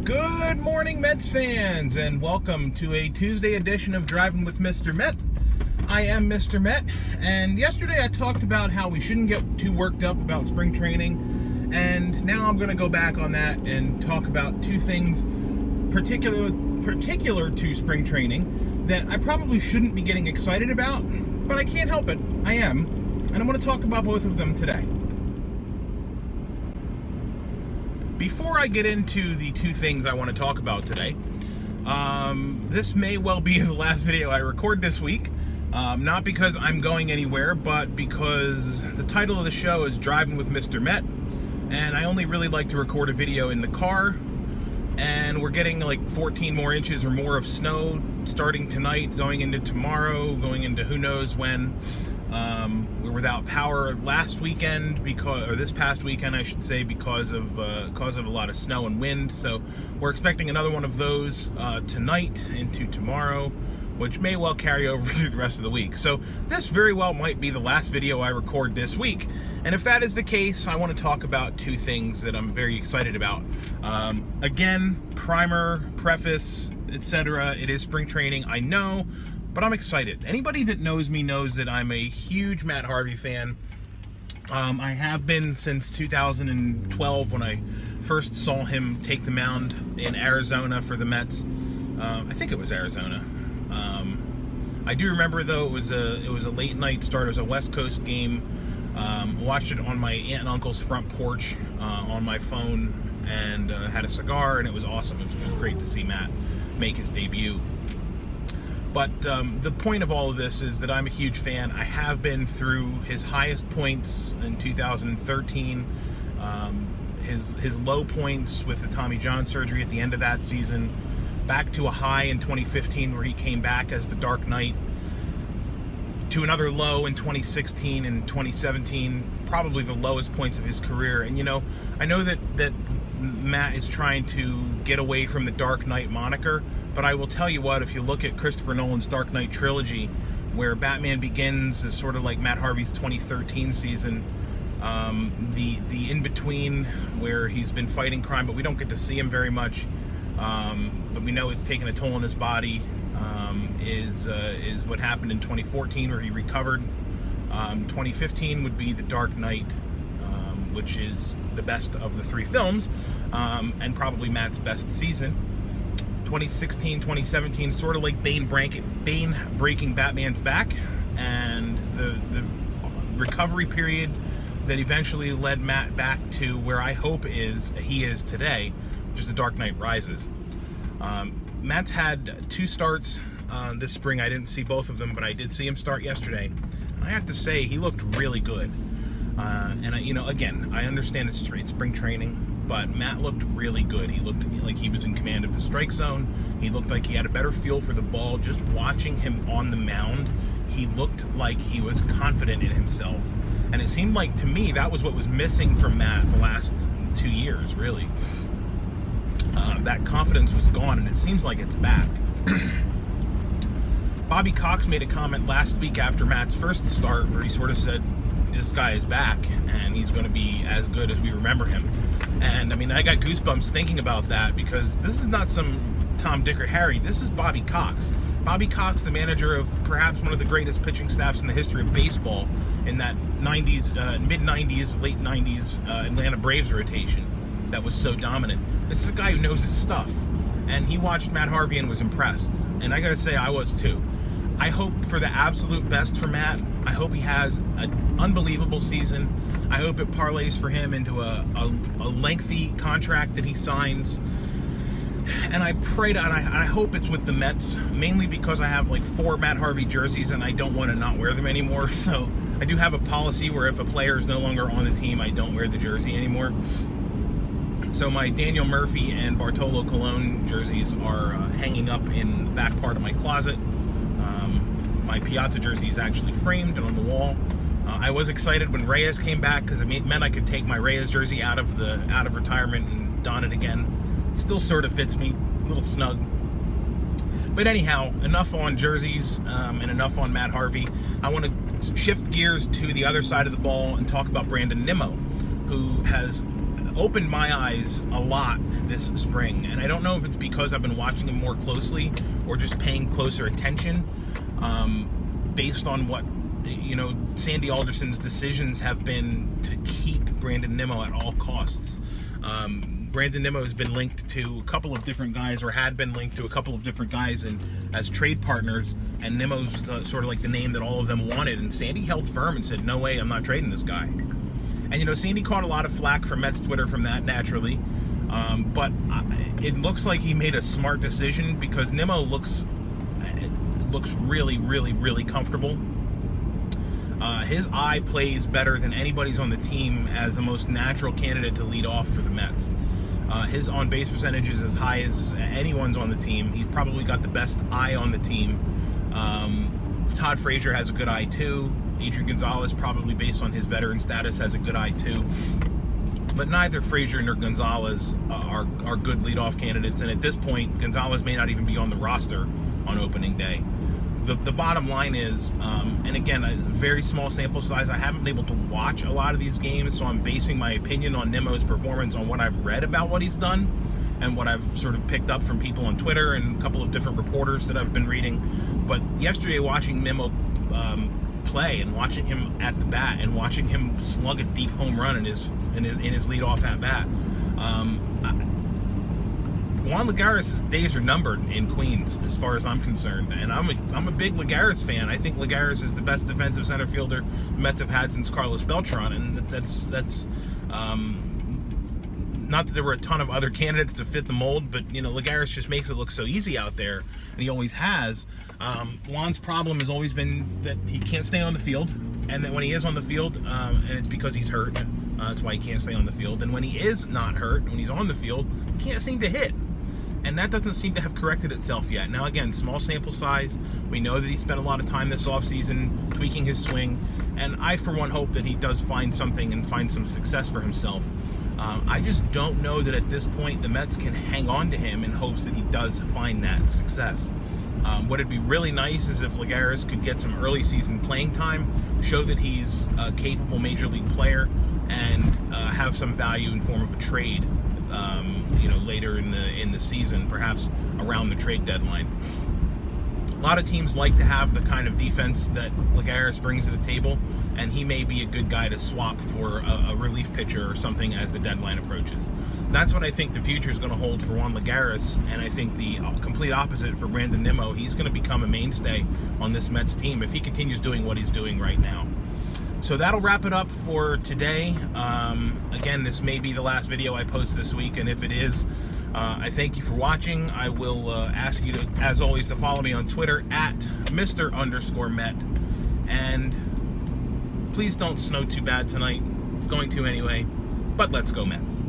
Good morning, Mets fans, and welcome to a Tuesday edition of Driving with Mr. Met. I am Mr. Met, and yesterday I talked about how we shouldn't get too worked up about spring training, and now I'm going to go back on that and talk about two things particular to spring training that I probably shouldn't be getting excited about, but I can't help it. I am, and I'm going to talk about both of them today. Before I get into the two things I want to talk about today, this may well be the last video I record this week. Not because I'm going anywhere, but because the title of the show is Driving with Mr. Met, and I only really like to record a video in the car, and we're getting like 14 more inches or more of snow starting tonight, going into tomorrow, going into who knows when. We were without power last weekend, or this past weekend I should say, because of a lot of snow and wind. So we're expecting another one of those tonight into tomorrow, which may well carry over through the rest of the week. So this very well might be the last video I record this week. And if that is the case, I want to talk about two things that I'm very excited about. Again, primer, preface, etc. It is spring training, I know, but I'm excited. Anybody that knows me knows that I'm a huge Matt Harvey fan. I have been since 2012 when I first saw him take the mound in Arizona for the Mets. I think it was Arizona. I do remember though it was a late night start. It was a West Coast game. Watched it on my aunt and uncle's front porch on my phone, and had a cigar, and it was awesome. It was just great to see Matt make his debut. But the point of all of this is that I'm a huge fan. I have been through his highest points in 2013, his low points with the Tommy John surgery at the end of that season, back to a high in 2015 where he came back as the Dark Knight, to another low in 2016 and 2017, probably the lowest points of his career. And you know, I know that Matt is trying to get away from the Dark Knight moniker, but I will tell you what, if you look at Christopher Nolan's Dark Knight trilogy, where Batman Begins is sort of like Matt Harvey's 2013 season, the in-between where he's been fighting crime, but we don't get to see him very much, but we know it's taken a toll on his body, is what happened in 2014 where he recovered. 2015 would be the Dark Knight, which is the best of the three films, and probably Matt's best season. 2016, 2017, sort of like Bane breaking Batman's back, and the recovery period that eventually led Matt back to where I hope he is today, which is the Dark Knight Rises. Matt's had two starts this spring. I didn't see both of them, but I did see him start yesterday. I have to say, he looked really good. And again, I understand it's spring training, but Matt looked really good. He looked like he was in command of the strike zone. He looked like he had a better feel for the ball. Just watching him on the mound, he looked like he was confident in himself. And it seemed like, to me, that was what was missing from Matt the last 2 years, really. That confidence was gone, and it seems like it's back. Bobby Cox made a comment last week after Matt's first start where he sort of said, this guy is back, and he's going to be as good as we remember him. And I mean, I got goosebumps thinking about that, because this is not some Tom, Dick, or Harry. This is Bobby Cox. Bobby Cox, the manager of perhaps one of the greatest pitching staffs in the history of baseball in that mid-90s, late 90s Atlanta Braves rotation that was so dominant. This is a guy who knows his stuff, and he watched Matt Harvey and was impressed. And I got to say, I was too. I hope for the absolute best for Matt. I hope he has an unbelievable season. I hope it parlays for him into a lengthy contract that he signs. And I pray that, I hope it's with the Mets, mainly because I have like 4 Matt Harvey jerseys and I don't want to not wear them anymore. So I do have a policy where if a player is no longer on the team, I don't wear the jersey anymore. So my Daniel Murphy and Bartolo Colon jerseys are hanging up in the back part of my closet. My Piazza jersey is actually framed and on the wall. I was excited when Reyes came back, because it meant I could take my Reyes jersey out of retirement and don it again. It still sort of fits me, a little snug. But anyhow, enough on jerseys and enough on Matt Harvey. I want to shift gears to the other side of the ball and talk about Brandon Nimmo, who has opened my eyes a lot this spring. And I don't know if it's because I've been watching him more closely or just paying closer attention, based on what, Sandy Alderson's decisions have been to keep Brandon Nimmo at all costs. Brandon Nimmo has been linked to a couple of different guys, or had been linked to a couple of different guys as trade partners, and Nimmo's sort of like the name that all of them wanted, and Sandy held firm and said, no way, I'm not trading this guy. And, Sandy caught a lot of flack from Mets Twitter from that, naturally, but it looks like he made a smart decision, because Nimmo looks really, really, really comfortable. His eye plays better than anybody's on the team as the most natural candidate to lead off for the Mets. His on-base percentage is as high as anyone's on the team. He's probably got the best eye on the team. Todd Frazier has a good eye too. Adrian Gonzalez, probably based on his veteran status, has a good eye too. But neither Frazier nor Gonzalez are good leadoff candidates. And at this point, Gonzalez may not even be on the roster on opening day. The bottom line is, and again, a very small sample size, I haven't been able to watch a lot of these games, so I'm basing my opinion on Nimmo's performance on what I've read about what he's done and what I've sort of picked up from people on Twitter and a couple of different reporters that I've been reading. But yesterday, watching Nimmo play and watching him at the bat and watching him slug a deep home run in his leadoff at bat, Juan Lagares' days are numbered in Queens, as far as I'm concerned, and I'm a big Lagares fan. I think Lagares is the best defensive center fielder the Mets have had since Carlos Beltran, and that's not that there were a ton of other candidates to fit the mold, but Lagares just makes it look so easy out there, and he always has. Juan's problem has always been that he can't stay on the field, and that when he is on the field, and it's because he's hurt, that's why he can't stay on the field. And when he is not hurt, when he's on the field, he can't seem to hit. And that doesn't seem to have corrected itself yet. Now, again, small sample size. We know that he spent a lot of time this offseason tweaking his swing. And I, for one, hope that he does find something and find some success for himself. I just don't know that at this point the Mets can hang on to him in hopes that he does find that success. What would be really nice is if Lagares could get some early season playing time, show that he's a capable major league player, and have some value in form of a trade, later in the season, perhaps around the trade deadline. A lot of teams like to have the kind of defense that Lagares brings to the table, and he may be a good guy to swap for a relief pitcher or something as the deadline approaches. That's what I think the future is going to hold for Juan Lagares, and I think the complete opposite for Brandon Nimmo. He's going to become a mainstay on this Mets team if he continues doing what he's doing right now. So that'll wrap it up for today. Again, this may be the last video I post this week, and if it is, I thank you for watching. I will ask you to, as always, to follow me on Twitter at Mr_Met. And please don't snow too bad tonight. It's going to anyway, but let's go Mets.